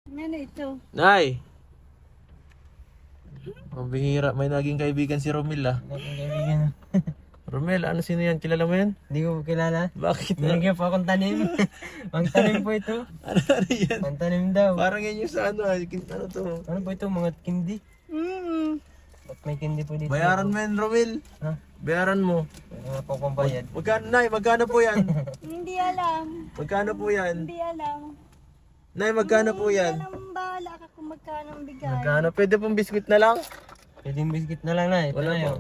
Ano ito? Nay! Mabihira, may naging kaibigan si Romel ah. Kaibigan. Romel, ano sino yan? Kilala mo yan? Hindi ko kilala. Bakit? Binigyan po akong tanim. Ang tanim po ito. Ano yan? Ang tanim daw. Parang yan yung sa ano, ano to? Ano po ito? Mga kindi? Ba't may kindi po dito? Bayaran mo yan, Romel. Ha? Bayaran mo. Wala po akong bayad. Magkano, Nay? Magkano po yan? Hindi alam. Magkano po yan? Hindi alam. Nay, magkano po yan? Alam, bahala ka kung magkano ang bigay. Magkano? Pwede pong biskuit na lang? Pwede yung biscuit na lang na. Ito Wala na po. yun.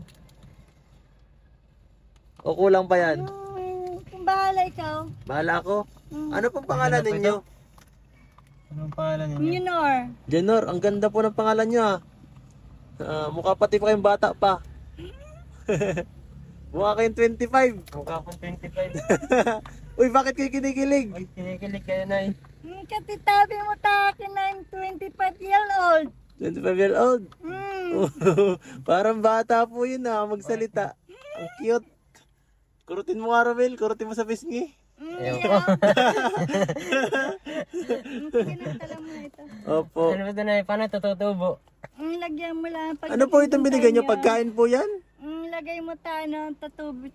O kulang pa yan? Kung bahala ikaw. Bahala ako. Ano pong pangalan Ano po ninyo? Anong pangalan niyo? Minor. Jenor, ang ganda po ng pangalan nyo ah. Mukha pati pa kayong bata pa. Mukha kayong 25. Mukha akong 25. Uy, bakit kayo kinikilig? Ay, kinikilig kayo na eh. Katitabi mo takin na yung 25-year-old. 25 year old. Parang bata po yun ah, magsalita. Ang cute. Kurutin mo nga, Romel. Kurutin mo sa pisngi. Ayaw ko. Kinantala mo na ito. Opo. Ano ba ito na eh? Paano tututubo? Lagyan mo lang. Ano po itong binigay nyo? Pagkain po yan? Lagay mo tatubi,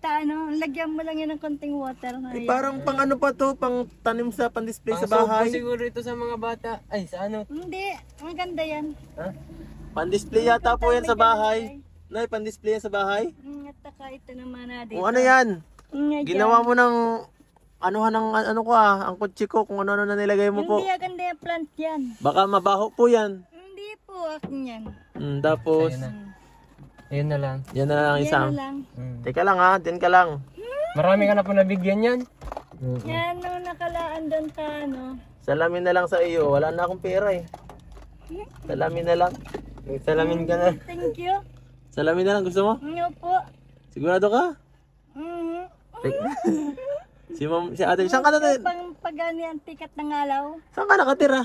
lagyan mo lang yan ng konting water. Eh, parang pang ano pa to? Pang tanim sa pan-display sa Pang bahay? sobo siguro ito sa mga bata. Ay, sa ano? Hindi, maganda yan. Ha? Pan-display yata po yan sa bahay. Nay, pan-display yan sa bahay? At saka ito naman na dito. O ano yan? Nga Ginawa mo ng anuhan ng ano ko ah, ang kutsi ko kung ano na nilagay mo po. Hindi, aganda yung plant yan. Baka mabaho po yan. Hindi po, akin yan. Tapos, Ayun na. Ayun na lang. yan na lang isang. Yan na lang. Teka lang ha, din ka lang. Marami ka na po nabigyan yan. Yan, nung nakalaan doon sa ano. Salamin na lang sa iyo. Wala na akong pera eh. Salamin na lang. Salamin ka na. Thank you. Salamin na lang gusto mo? Nga po. Sigurado ka? Mhm. Si ma'am, si ate, saan ka na? Pang pagani ang tikat ng alaw. Saan ka nakatira?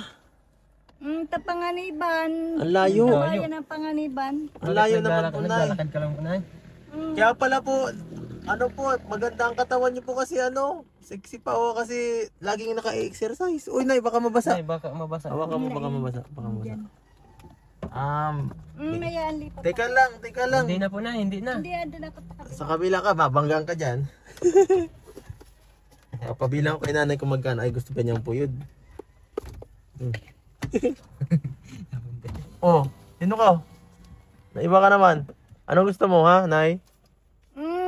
Tapanganiban. Ang layo. Bayan ng Panganiban. Ang layo naman po na. Naglalakad ka lang po na. Kaya pala po, ano po, maganda ang katawan niyo po kasi ano, sexy pa o kasi laging naka-exercise. Uy, Nay, baka mabasa. Ay, baka mabasa. Hawakan mo, baka mabasa. Baka mabasa. Mayaan lipat. Teka lang. Hindi na po na, hindi na. Hindi, andun ako takot. Sa kabila ka, babanggang ka dyan. Pabilang ko kay nanay kung magkano. Ay, gusto pa niyang puyod. Oh, sino ka? Naiba ka naman. Ano gusto mo ha, Nay?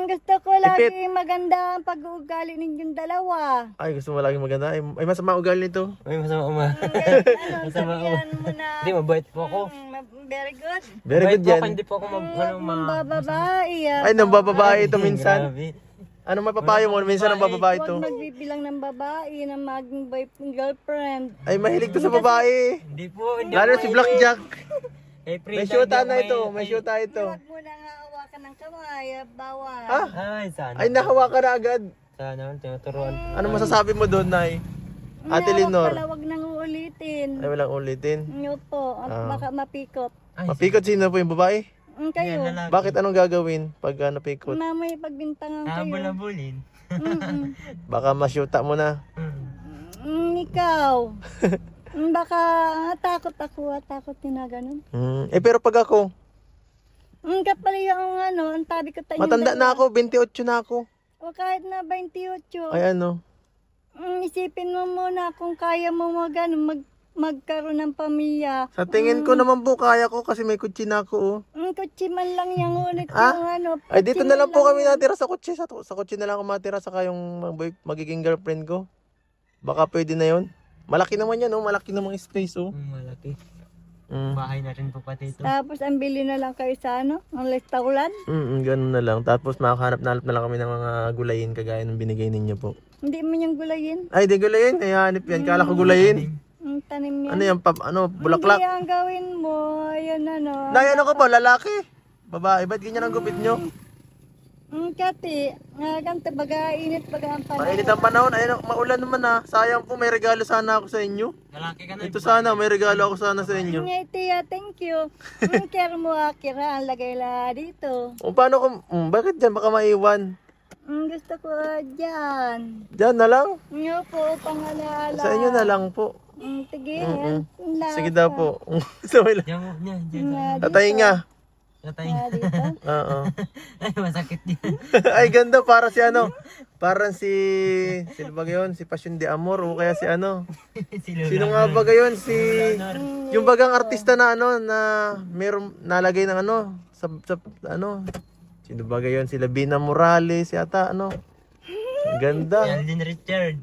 Gusto ko lagi maganda ang pag-uugali ninyong dalawa. Ay, gusto mo lagi maganda. Ay, masama ugali nito. Ay, masama uma. Masama uma. Sabihan mo na. Hindi, mabait po ako. Very good. Very Mabait good po yan. ako, hindi po ako Bababae. Ay, nang bababae ito minsan. Grabe. Ano mapapayo mo? Minsan ang bababae ito. Huwag magbibilang ng babae na maging boyfriend, girlfriend. Ay, mahilig to sa babae. Hindi po, hindi Lalo po. si Blackjack. Eh, May shoota na ito. May shoota ito. Huwag mo na nga hawakan ng kamay. Bawal. Ha? Ay, sana. Ay, nahawa ka na agad. Sana, tinuturuan. Ano masasabi mo doon, Nay? Ate Lenor. Huwag nang uulitin. Ay, walang ulitin. Nyo po. At baka mapikot. Ay, Mapikot sino po yung babae? Kayo. yan na lang. Bakit anong gagawin pag napikot? Mamay pagbintangan kayo. Habol-habulin. Baka masyuta mo na. Ikaw. Baka takot ako. Takot din na ganun. Pero pag ako, Kapali yung ano, ang tabi ko tayo. matanda na ako, 28 na ako. O kahit na 28. Ay ano, Isipin mo muna kung kaya mo magkaroon ng pamilya. sa tingin ko naman po kaya ko kasi may kutsi na ako. Kutsi man lang yung ulit yung ano. Ay dito kutsi na lang man po kami natira sa kutsi. Sa kutsi na lang ako matira saka yung magiging girlfriend ko. Baka pwede na yun. Malaki naman yan, oh. Malaki namang space, oh. Malaki. Bahay na rin po pati ito. Tapos ang bili na lang kayo sa ano, ang restaurant. Ganun na lang. Tapos makakahanap na lang kami ng mga gulayin kagaya ng binigay ninyo po. Hindi mo yung gulayin. Ay, di gulayin. Ay, hanip yan. Kala ko gulayin. Ang tanim yan. Ano yan? Bulaklak? Hindi ang gawin mo. Ayun ano. Nay, ano ka ba? Lalaki? Babae? Ba't ganyan ang gupit nyo? Kati, ganito baga init baga ang panahon. Mainit ang panahon. Ayun, maulan naman ah. Sayang po, may regalo sana ako sa inyo. Malaki ka na. Ito sana, may regalo ako sana sa inyo. Ngay tiya, thank you. Care mo akira, ang lagay la dito. O paano kung, bakit dyan? Baka maiwan. Gusto ko dyan. Dyan na lang? Nga po, pangalaala. Sa inyo na lang po. Sige. Mm-mm. Laka. Sige daw po. Sabay lang. Diyan mo, diyan. Tatayin nga. Tatay. Dito. Oo. Ay, masakit yan. Ay, ganda. Para si ano. Parang si... Sino ba yun? Si Passion de Amor. O kaya si ano. Sino nga ba yun? Si... Yung bagang artista na ano. Na meron nalagay ng ano. Sa ano. Sino ba yun? Si Labina Morales. Yata ano. Ang ganda. Si Alden Richard.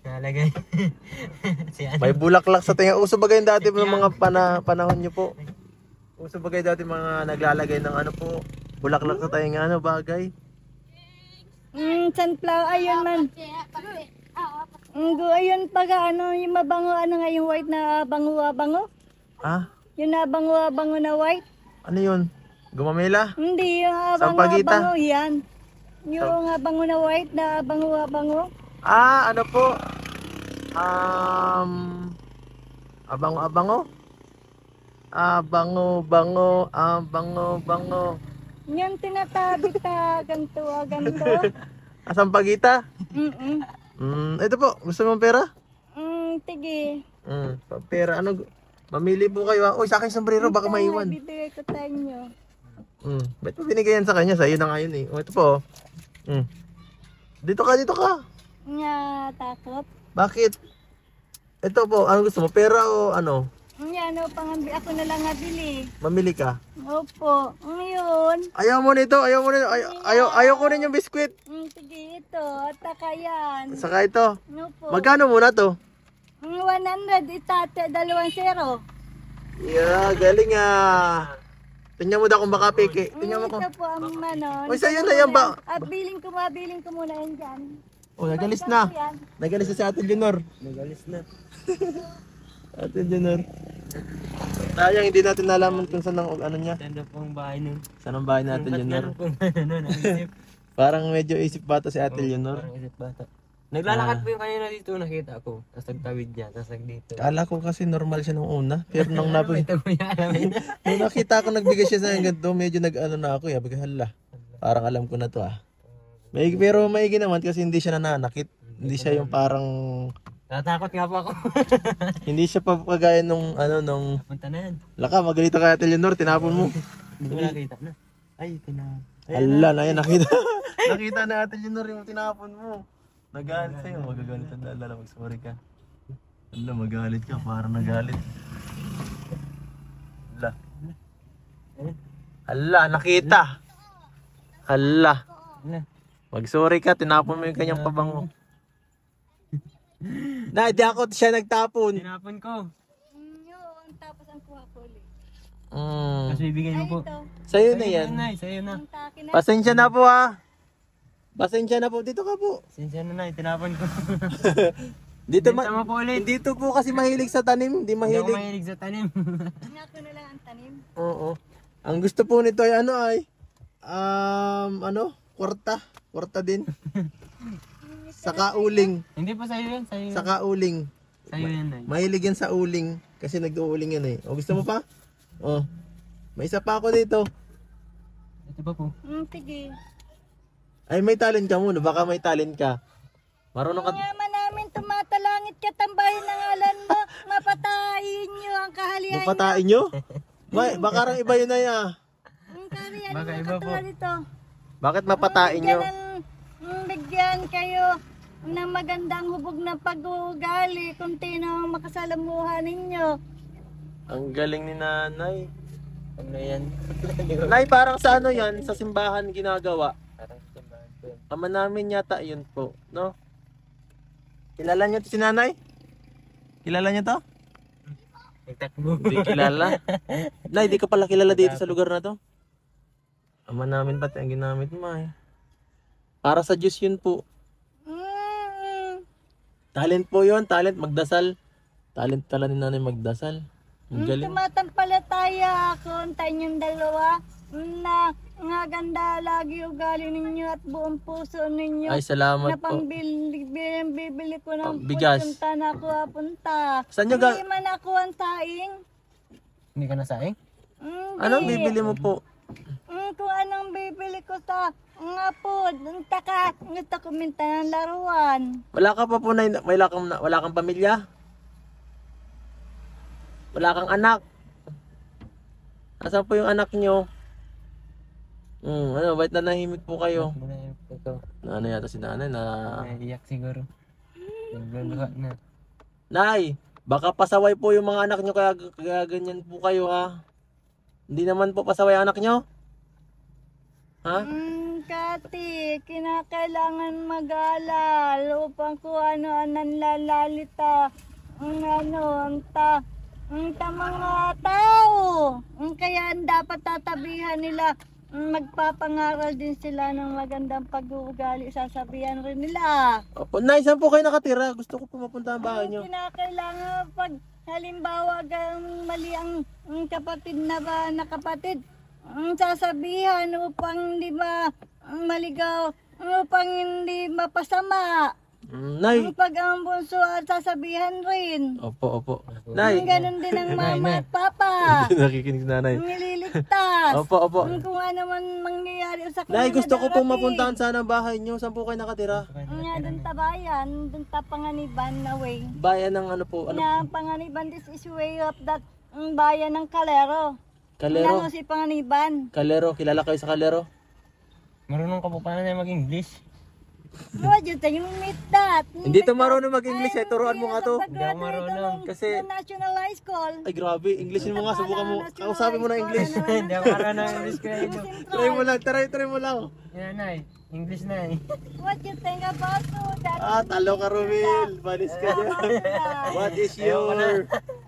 Nalagay. Si ano. May bulaklak sa tinga. Uso bagay dati ng mga panahon nyo po. Uso bagay dati mga naglalagay ng ano po. Bulaklak sa tinga. Ano bagay? Sunflower, ayun man. Ayun pag ano, yung mabango, ano nga yung white na bango-bango? Ah? Yung nabango-bango na white? Ano yun? Gumamela? Hindi, yung Sampagita? bango-bango yan. Yung bango na white na bango-bango. Ah, ano po? Abango-abango? Bango-bango. Yan tinatabi ta, ganito, ganito. Asampagita? Mm-mm. Ito po, gusto mong pera? Tige. Pera, ano? Mamili po kayo. Uy, sa akin sombrero, baka maiwan. Bibigay ko tayo nyo. Ba't mo binigay yan sa kanya? Sa'yo na ngayon eh. Ito po. Dito ka. Nga, takot. Bakit? Ito po, ano gusto mo? Pera o ano? Yan, ako na lang nabili. Mamili ka? Opo. Ngayon. Ayaw mo nito. Ayaw ko rin yung biskwit. Sige, ito. At taka yan. Saka ito. Opo. Magkano muna to? 100, itate, 2-0. Yeah, galing ah. Tingnan mo daw kung baka peke. Tingnan mo kung... Ito po ang ano. Uy, sa'yo na yan ba? Bilin ko muna yan dyan. Oh, nagalis na. Yan. Nagalis na si Ate Leonor. Nagalis na. Ate Leonor. Sayang, hindi natin nalaman kung saan ang ano niya. Saan po ang bahay nun? Saan ang bahay ni Ate Leonor. Ba't meron pong naisip? Parang medyo isip bata si Ate Leonor. Parang isip bata. Naglalakad po yung kanina dito, nakita ko. Tapos nagtawid niya, tapos nagdito. Kala ko kasi normal siya nung una. Pero nung May taguya namin. nung nakita ko nagbigay siya sa ganito, medyo nag-ano na ako. Sabi ko, hala. Parang alam ko na to ah. Pero maigi naman kasi hindi siya nananakit. Hindi siya yung parang... Natakot nga po ako. Hindi siya pa kagaya nung ano nung... Punta na yan. Laka, magalito kay Ate Leonor, tinapon mo. Hindi ko nakita na. Ay, tinapon. Hala, na yan, nakita. Nakita na Ate Leonor yung tinapon mo. Nagalit sa'yo, magagalit ang dala, mag-sorry ka. Hala, magalit ka, parang nagalit. Hala. Hala, nakita. Hala. Mag-sorry ka, tinapon mo yung kanyang pabango. Na, di ako siya nagtapon. Tinapon ko. Yun, tapos ang kuha ko ulit. Tapos bibigay mo po. Ito, Sa'yo na yan. Sa'yo na. ang taki na. Pasensya na po ha. Pasensya na po. Dito ka po. Sinsya na, tinapon ko. Dito Benta mo po ulit. Dito po kasi mahilig sa tanim. Hindi Hindi ako mahilig. mahilig sa tanim. Nga ko na lang ang tanim. Oo. Ang gusto po nito ay ano ay kwarta. Kwarta din. Saka uling. Hindi po sa'yo yan, sa'yo yan. Saka uling. Sa'yo yan, Nay. Mahilig yan sa uling. Kasi nag-uuling yan eh. O gusto mo pa? Oh. May isa pa ako dito. Ito pa po. Sige. Ay may talent ka muna. Baka may talent ka. Marunong ka. Yaman namin tumatalangit ka, tambahin ng ngalan mo. Mapatayin nyo ang kahalian. Mapatain nyo? Baka rang iba yun na ya. Ang kahalian Baka mo iba po. katulad ito. Bakit mapatain nyo? Bigyan kayo ng magandang hubog na pag-uugali kung tino ang makasalamuhan ninyo. Ang galing ni nanay. Ano yan? Nay, parang sa ano yan? Sa simbahan ginagawa. Parang simbahan po. Ama namin yata yun po. No? Kilala niyo to si nanay? Kilala niyo to? Nagtakbo. Hindi kilala. Nay, di ka pala kilala dito sa lugar na to? Ama namin pati ang ginamit mo eh. Para sa Diyos yun po. Talent po yun. Talent magdasal. Talent pala ni nanay magdasal. Ang galing. Tumatampalataya ako, antayin yung dalawa na nga ganda lagi ugali ninyo at buong puso ninyo. Ay, salamat Na po. bibili ko ng Bigas. punta na ako apunta. Saan nyo Hindi man ako ang saing. Hindi ka nasaing? Hindi. Anong bibili mo po? Kung anong bibili ko sa nga po, taka, ito kuminta ng laruan. Wala ka pa po na wala kang pamilya? Wala kang anak. Asan po yung anak nyo? Ano, ba't nanahimik po kayo? Ito. Ano yata si nanay na... Naiiyak siguro. Nagluluha na. Nay, baka pasaway po yung mga anak nyo kaya ganyan po kayo ha. Hindi naman po pasaway ang anak nyo? Ha? Kati, kinakailangan mag-alal upang kung ano ang nanlalalita ang mga tao. Kaya dapat tatabihan nila, magpapangaral din sila ng magandang pag-uugali, sasabihan rin nila. Opo, Nay, saan po kayo nakatira? Gusto ko po mapunta ang bahay nyo. Kinakailangan pag halimbawa mali ang kapatid na kapatid, sasabihan upang hindi maligaw, upang hindi mapasama. Nay. Pag ang bunso at sasabihan rin. Opo. Nay. Ganun din ang mama at papa. Nakikinig si nanay. Nililigtas. Opo. Kung ano man mangyayari sa Nay, kanila. gusto ko pong mapuntahan sana ang bahay nyo. Saan po kayo nakatira? Nga dun tabayan, dun ta Panganiban na way. Bayan ng ano po? Ano? Na Panganiban, this is way of that bayan ng Calero. Kalero. Lang si Panganiban. Kalero, kilala kayo sa Kalero? Marunong ka po paano na mag-English? What you think? You meet that? Hindi to marunong mag-English eh. Turuan mo nga to. Hindi ako marunong. Kasi- National High School. Ay grabe, Englishin mo nga. Subukan mo. Kausapin mo na English. Hindi ako marunong English kaya ito. Try mo lang, try mo lang. Yan na eh. English na eh. What you think about that? Talo ka Rumil. Balis ka dyan.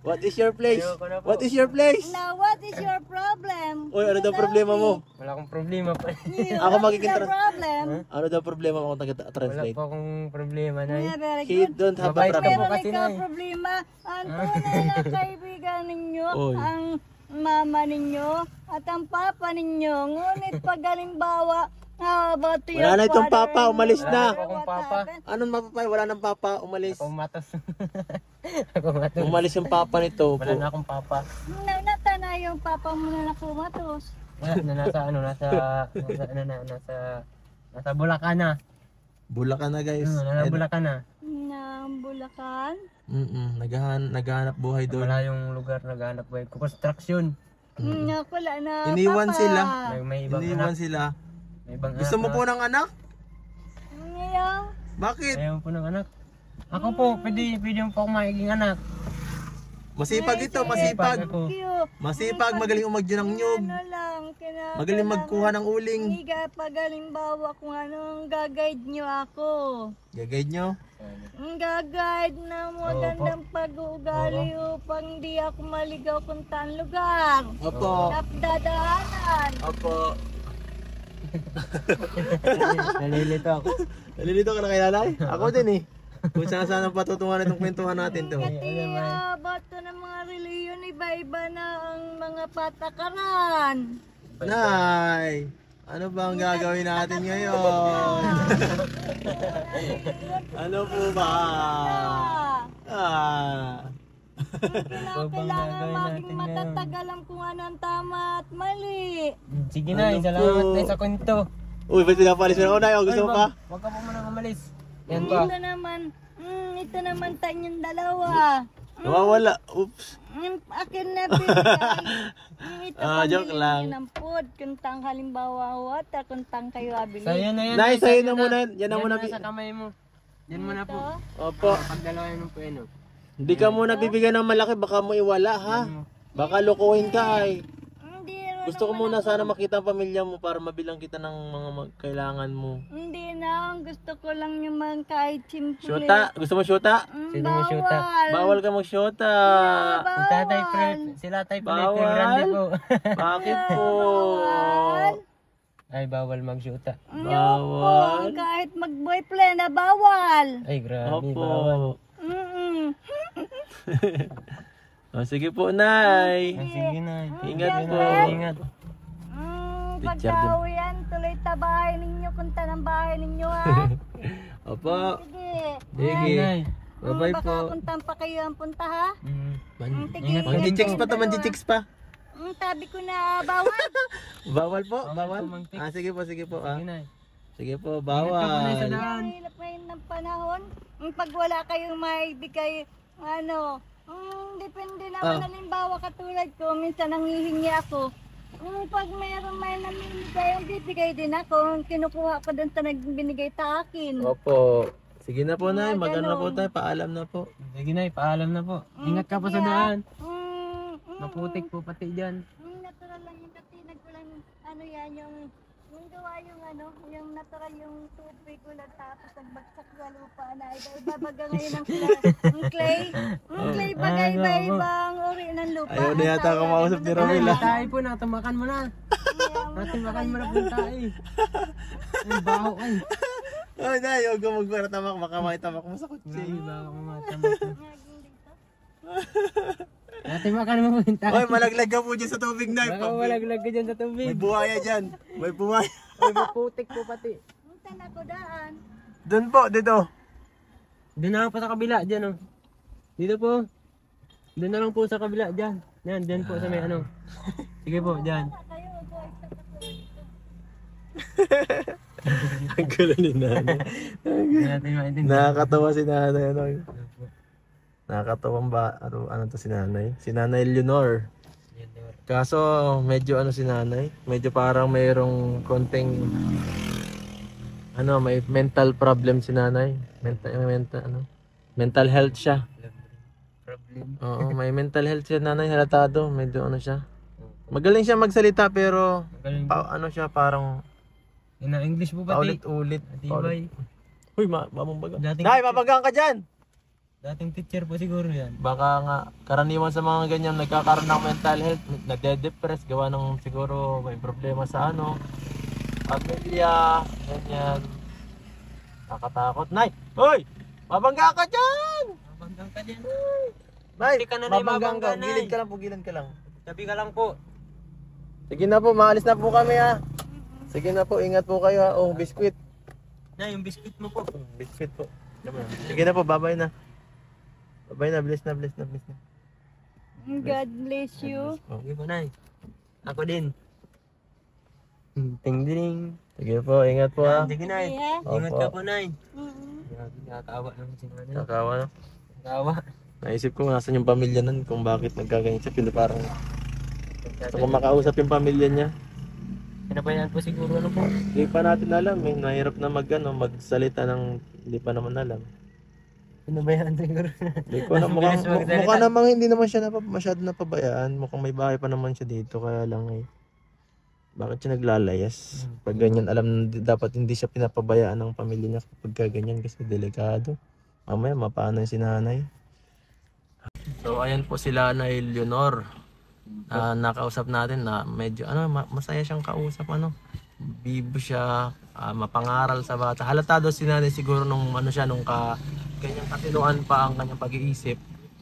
What is your place? What is your place? Now, what is your problem? Uy, ano daw problema mo? Wala akong problema pa. Ako magiging Your problem. Ano daw problema mo kung Wala taga-translate? pa akong problema na eh. Yeah, very He good. don't have a Mabait ka problem. po. Meron kasi ikaw na eh. problema. Ang tunay na kaibigan ninyo, Oy. ang mama ninyo at ang papa ninyo. Ngunit pag halimbawa, how about your Wala na itong father papa, and umalis mother, na. Wala akong what papa. happened? Anong mapapay? Wala nang papa, umalis. Ako matos. Ako matos. Umalis yung papa nito. Wala na akong papa. Nata na yung papa mo na nakumatos. Nasa Bulacan na. Bulacan na guys. Nasa Bulacan na. Ng Bulacan. Naghahanap buhay doon. Wala yung lugar naghanap buhay. Construction. Wala na Iniwan papa. sila. May ibang Iniwan anak. sila. May ibang Gusto mo anak po ng anak? Ngayon, Bakit? Ayaw po ng anak. Ako po, pwede mo po akong magiging anak. Masipag ito, masipag. Ako. Masipag, magaling umagyo ng nyug. ano lang, Magaling magkuha ng uling. Higa pag halimbawa kung anong gag-guide nyo ako. Gagayad nyo? Ang gag-guide na magandang pag-uugali upang di ako maligaw kung saan lugar. Opo. Napdadaanan. Opo. Nalilito ako. Nalilito ka na kay nanay? Ako din eh. Kung saan saan ang patutungan itong kwentuhan natin to. Kasi bato ng mga reliyon, iba-iba na ang mga patakaran. Nay, ano ba ang gagawin natin ngayon? Ano po ba? Kailangan maging matatagalam kung ano ang tama at mali. Sige na, Ano salamat po? na sa kwento. Uy, ba't pinapalis mo na ako, Nay? O, gusto mo pa? Huwag ka po muna umalis. Yan ba? Ito naman tayong dalawa. Nawawala. Oops. Akin na bigay. Ito Joke lang. ng food. Kuntang halimbawa water, kuntang kayo abili. Sa'yo na yan. Nay, sa'yo na muna. Yan na Yan muna. na sa kamay mo. Yan muna po. Opo. Pagdalawa yan po yun. Hindi ka muna bibigyan ng malaki, baka mo iwala ha. Baka lokohin ka ay. Hindi, Gusto ko muna sana makita ang pamilya mo para mabilang kita ng mga kailangan mo. hindi na. Gusto ko lang yung mga kahit simple. Syota? Gusto mo syota? Sino mo syota? Bawal ka magsyota. Si tatay Fred, sila tay pala ito yung grande po. Bakit po? Ay, bawal magsyuta. Bawal. Kahit mag-boyfriend na bawal. Ay, grabe, bawal. Opo. O, sige po, Nay. Ay, sige na. Ingat po. Ingat. Picture Pagka-uwian, tuloy ta bahay ninyo. Kunta ng bahay ninyo ha. Opo. Sige. Sige. Nay. Bye-bye Baka po. kuntan pa kayo ang punta ha. Ingat po. Manjichicks pa to, manjichicks pa. Tabi ko na bawal. Bawal po, Bawal bawal. po, Mang Tix. Sige po, sige po. Sige na. Sige po, Ingat ka po na sa bawal. daan. Hirap ngayon ng panahon. Pag wala kayong maibigay, depende naman. Halimbawa katulad ko, minsan nangihingi ako. Pag mayroon may namimigay, ang bibigay din ako. Kinukuha ko dun sa nagbinigay sa akin. Opo. Sige na po, Nay. Mga Mag-ano na po ganon. tayo. Paalam na po. Sige na, paalam na po. Ingat ka po sa daan. Maputik Maputik. po pati dyan. Natural lang yung katinag ko lang, ano yan, yung gawa yung ano, yung natural yung tubig ko lang tapos nagbagsak sa lupa na iba-ibabaga ngayon ang clay. Ang clay bagay iba-ibang uri ng lupa. Ayaw na yata kumausap ni Romel, ah. Tayo po na, tumakan mo na. Tumakan mo na po tayo. Ang baho ay. Ay, Nay. Huwag ka magparatamak. Baka makitamak mo sa kutsi. Grabe baho ko mga tamak ko. Tumakan mo po tayo. Oy, malaglag ka po dyan sa tubig, Nay. Baka malaglag ka dyan sa May tubig. buhaya dyan. May buhaya. Ay, maputik po pati. Punta na ko daan. Doon po, dito. Doon na lang po sa kabila, dyan oh. Dito po. Doon na lang po sa kabila, dyan. Yan, dyan po sa may ano. Sige po, dyan. Kayo, boys, sa dito. Ang gulo ni Nanay. Hindi natin maintindihan. Nakakatawa si Nanay. Ano? Nakakatawang ba? Ano to si Nanay? Si Nanay Leonor. Kaso medyo ano si Nanay, medyo parang mayroong konting ano, may mental problem si Nanay. Mental health siya. Problem. Oo, may mental health siya Nanay, halatado, medyo ano siya. Magaling siya magsalita pero Magaling. ano siya parang Yun na, English po pati. paulit-ulit. Tibay. Huy, mabangbaga. Dating- Nay, mabanggaan ka dyan! Dating teacher po siguro yan. Baka nga, karaniwan sa mga ganyan, nagkakaroon ng mental health, nagde-depress, gawa ng siguro may problema sa ano, pamilya, ganyan. Nakatakot. Nay! Hoy! Mabangga ka dyan! Mabanggang ka dyan. Nay! Hindi ka na, Nay, mabanggang ka. mabangga, Nay. Gilid ka lang po, gilid ka lang. Tabi ka lang po. Sige na po, maalis na po kami ha. Sige na po, ingat po kayo ha. Oh, biskwit. Na, yung biscuit mo po. Biskwit po. Sige na po, babay na. Babay na, bless na, bless na, bless na. God bless you. Sige po, Nay. Ako din. Ting ding. Sige po, ingat po ha. Sige, Nay. Yeah. Ingat Opo. ka po, Nay. Mm-mm. Grabe, nakakaawa naman si Nanay. Nakawa na. Nakakaawa. Naisip ko, nasan yung pamilya nun, kung bakit nagkaganyan siya. Pero parang gusto ko makausap yung pamilya niya. Pinabayaan po siguro ano po. Hindi pa natin alam eh. Nahirap na magsalita ng hindi pa naman alam. Pinabayaan siguro. Hindi ko na, Mabilis magsalita. mukha namang hindi naman siya masyado napabayaan. Mukhang may bahay pa naman siya dito. Kaya lang eh. Bakit siya naglalayas? Pag ganyan, alam na dapat hindi siya pinapabayaan ng pamilya niya kapag ganyan kasi delikado. Mamaya mapaano yung sinanay. So ayan po sila na Leonor. Nakausap natin na medyo masaya siyang kausap bibo siya, mapangaral sa bata. Halatado si Nanay siguro nung nung kanyang katinuan pa ang kanyang pag-iisip.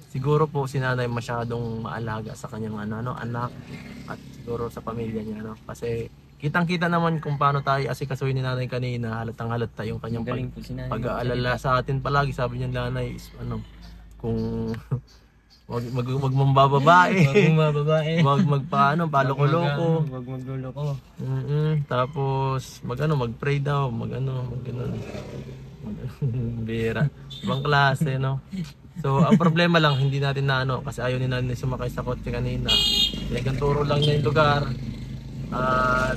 Siguro po si Nanay masyadong maalaga sa kanyang anak at siguro sa pamilya niya kasi kitang-kita naman kung paano tayo asikasuhin ni Nanay kanina. Halatang halata yung kanyang Galing po si Nanay. pag-aalala sa atin palagi. Sabi niya Nanay kung wag mambababae. Huwag mong mababae. Wag paloko-loko. Huwag magluloko. Tapos mag-pray daw, mag-ganun. Bira. Ibang klase, no? So, ang problema lang, hindi natin na kasi ayaw ni Nanay sumakay sa kotse kanina. Turo lang niya yung lugar. At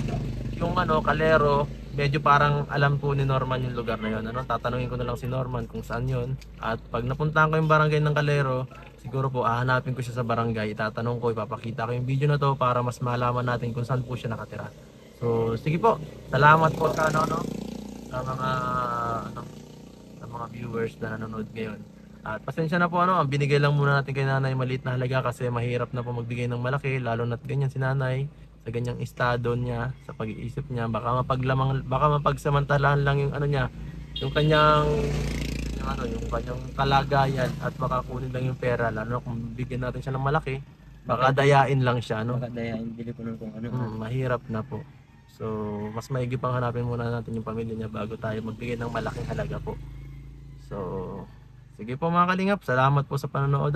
yung kalero, medyo parang alam po ni Norman yung lugar na yun. Tatanungin ko na lang si Norman kung saan yun. At pag napuntahan ko yung barangay ng Calero, siguro po hahanapin ko siya sa barangay. Itatanong ko, ipapakita ko yung video na to para mas malaman natin kung saan po siya nakatira. So, sige po. Salamat po sa sa mga viewers na nanonood ngayon. At pasensya na po ang binigay lang muna natin kay Nanay maliit na halaga kasi mahirap na po magbigay ng malaki lalo na't ganyan si Nanay sa ganyang estado niya sa pag-iisip niya. Baka mapagsamantalahan lang yung niya, yung kanyang kalagayan at baka kunin lang yung pera lalo na kung bigyan natin siya ng malaki baka dayain lang siya Baka dayain, bili ko ng kung ano. mahirap na po. So mas maigi pang hanapin muna natin yung pamilya niya bago tayo magbigay ng malaking halaga po. So sige po mga kalingap, salamat po sa panonood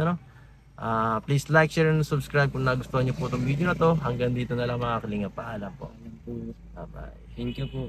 please like, share, and subscribe kung nagustuhan niyo po itong video na to. Hanggang dito na lang mga kalingap, paalam po. Bye bye. Thank you po.